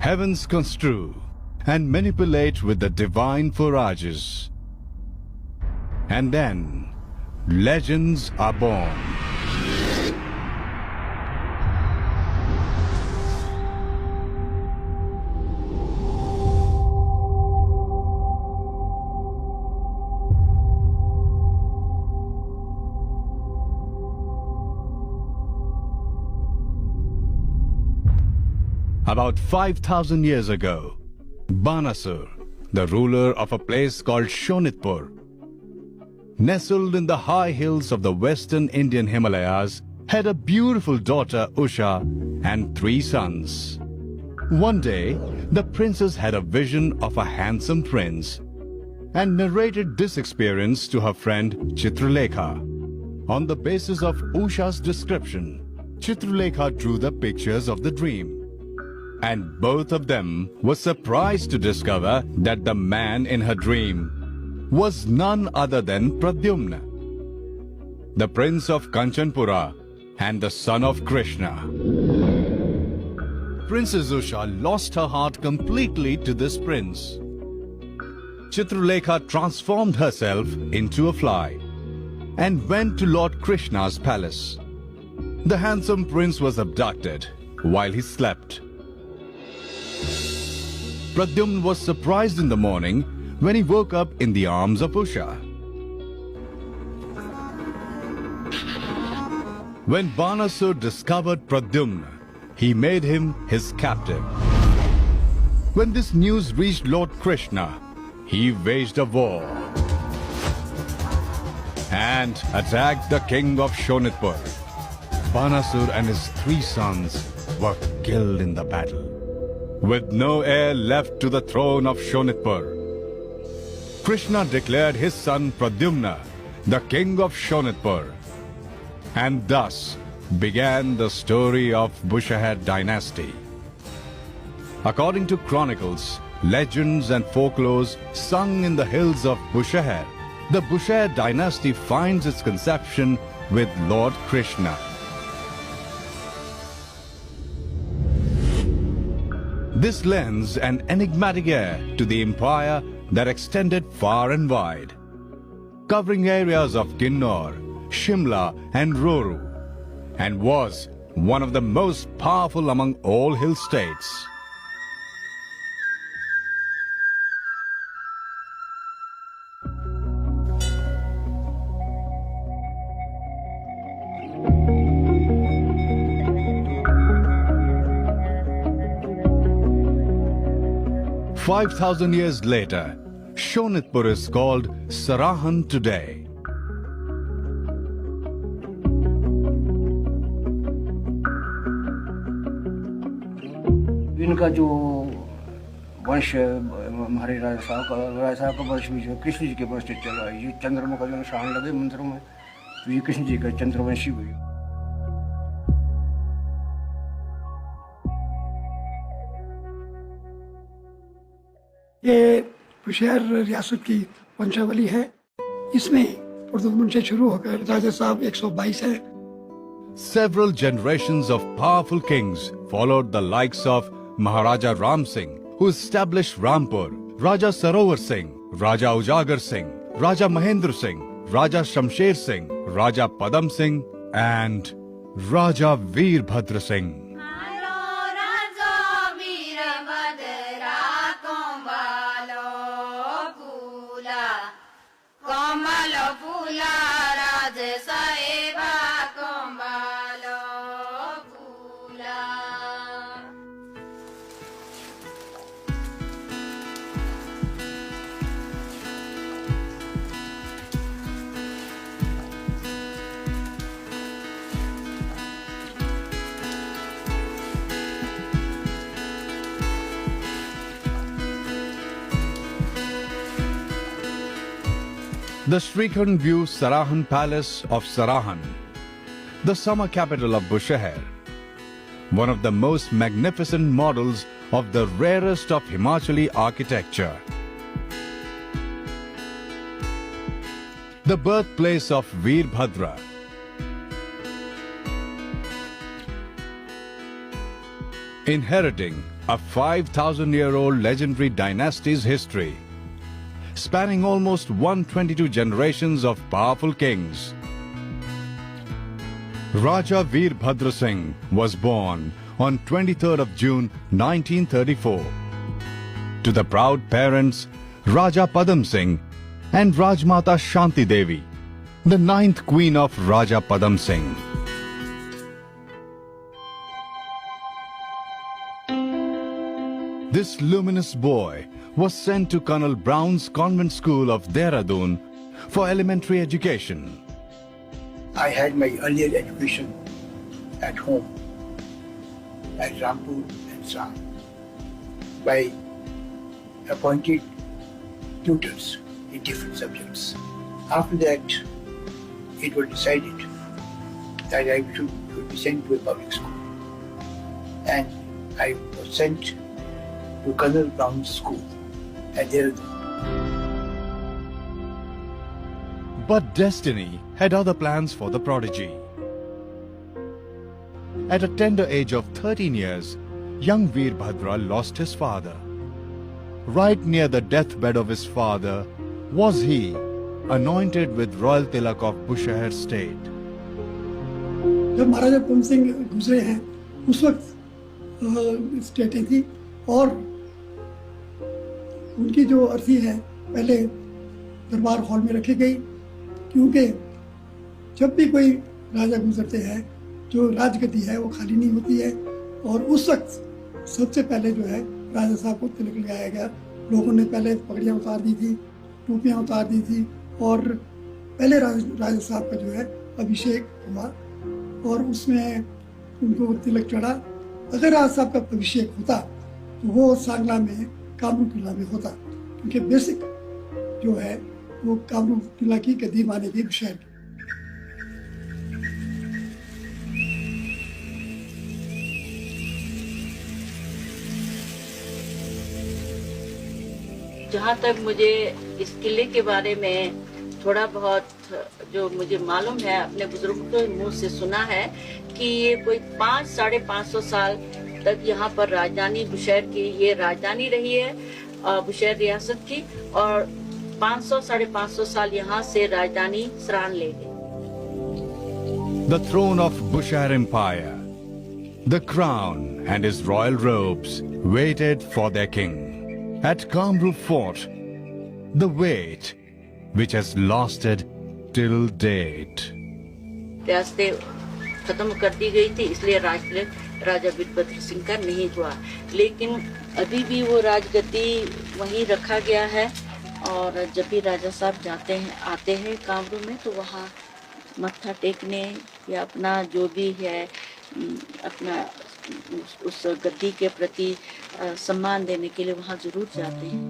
Heavens construe and manipulate with the divine forages. And then, legends are born. About 5,000 years ago, Banasur, the ruler of a place called Shonitpur, nestled in the high hills of the western Indian Himalayas, had a beautiful daughter Usha and 3 sons. One day, the princess had a vision of a handsome prince and narrated this experience to her friend Chitralekha. On the basis of Usha's description, Chitralekha drew the pictures of the dream. And both of them were surprised to discover that the man in her dream was none other than Pradyumna, the prince of Kanchanpura and the son of Krishna. Princess Usha lost her heart completely to this prince. Chitralekha transformed herself into a fly and went to Lord Krishna's palace. The handsome prince was abducted while he slept. Pradyumna was surprised in the morning when he woke up in the arms of Usha. When Banasur discovered Pradyumna, he made him his captive. When this news reached Lord Krishna, he waged a war and attacked the king of Shonitpur. Banasur and his 3 sons were killed in the battle. With no heir left to the throne of Shonitpur, Krishna declared his son Pradyumna the king of Shonitpur. And thus began the story of Bushar dynasty. According to chronicles, legends and folklores sung in the hills of Bushar, the Bushar dynasty finds its conception with Lord Krishna. This lends an enigmatic air to the empire that extended far and wide, covering areas of Kinnor, Shimla and Roru, and was one of the most powerful among all hill states. "5,000 years later, Shonitpur is called Sarahan today. इनका जो वंश हमारे राजा साहब का वंश भी जो कृष्ण जी के वंश से चला है, ये चंद्रमा का जो निशान लगे मंदिरों में, तो ये कृष्ण जी का चंद्रवंशी हुई। ये बुशहर रियासत की वंशावली है। इसमें प्रद्युम्न से शुरू होकर राजा साहब 122 है। Several generations of powerful kings followed the likes of Maharaja Ram Singh, who established Rampur, Raja Sarovar Singh, Raja Ujagar Singh, Raja Mahendra Singh, Raja Shamsher Singh, Raja Padam Singh, and Raja Veerbhadra Singh. The Srikhand View Sarahan Palace of Sarahan, the summer capital of Bushar, one of the most magnificent models of the rarest of Himachali architecture. The birthplace of Veerbhadra. Inheriting a 5,000-year-old legendary dynasty's history, spanning almost 122 generations of powerful kings. Raja Veerbhadra Singh was born on 23rd of June 1934 to the proud parents Raja Padam Singh and Rajmata Shanti Devi, the 9th queen of Raja Padam Singh. This luminous boy was sent to Colonel Brown's convent school of Dehradun for elementary education. I had my earlier education at home at Rampur and Sam by appointed tutors in different subjects. After that, it was decided that I should be sent to a public school, and I was sent to Colonel Brown's school at Dehradun. But destiny had other plans for the prodigy. At a tender age of 13 years, young Veerbhadra lost his father. Right near the deathbed of his father was he, anointed with royal tilak of bushar state. जब महाराजा पवन सिंह गुजरे हैं उस वक्त स्टेटें थी और उनकी जो अर्थी है पहले दरबार हॉल में रखी गई, क्योंकि जब भी कोई राजा गुजरते हैं जो राजगद्दी है वो खाली नहीं होती है, और उस वक्त सबसे पहले जो है राजा साहब को तिलक लगाया गया। लोगों ने पहले पगड़ियाँ उतार दी थी, टोपियाँ उतार दी थी, और पहले राजा साहब का जो है अभिषेक हुआ और उसमें उनको तिलक चढ़ा। अगर राजा साहब का अभिषेक होता तो वो सांगला में कामरू किला में होता, क्योंकि बेसिक जो है वो कामरू किला की गद्दी माने थी बुशहर की। जहाँ तक मुझे इस किले के बारे में थोड़ा बहुत जो मुझे मालूम है, अपने बुजुर्गों के मुंह से सुना है कि ये कोई 500-550 साल तक यहाँ पर राजधानी बुशहर की ये राजधानी रही है, बुशहर रियासत की, और 500-550 साल यहाँ से राजधानी सरान ले गई। The throne of Bushar Empire, the crown and his royal robes waited for their king. At Kamru Fort, the wait which has lasted till date. रियासतें खत्म कर दी गई थी, इसलिए राजा वीरभद्र सिंह का नहीं हुआ, लेकिन अभी भी वो राजगद्दी वहीं रखा गया है। और जब भी राजा साहब जाते हैं आते हैं कामरू में तो वहाँ मत्था टेकने या अपना जो भी है अपना उस गद्दी के प्रति सम्मान देने के लिए वहाँ जरूर जाते हैं।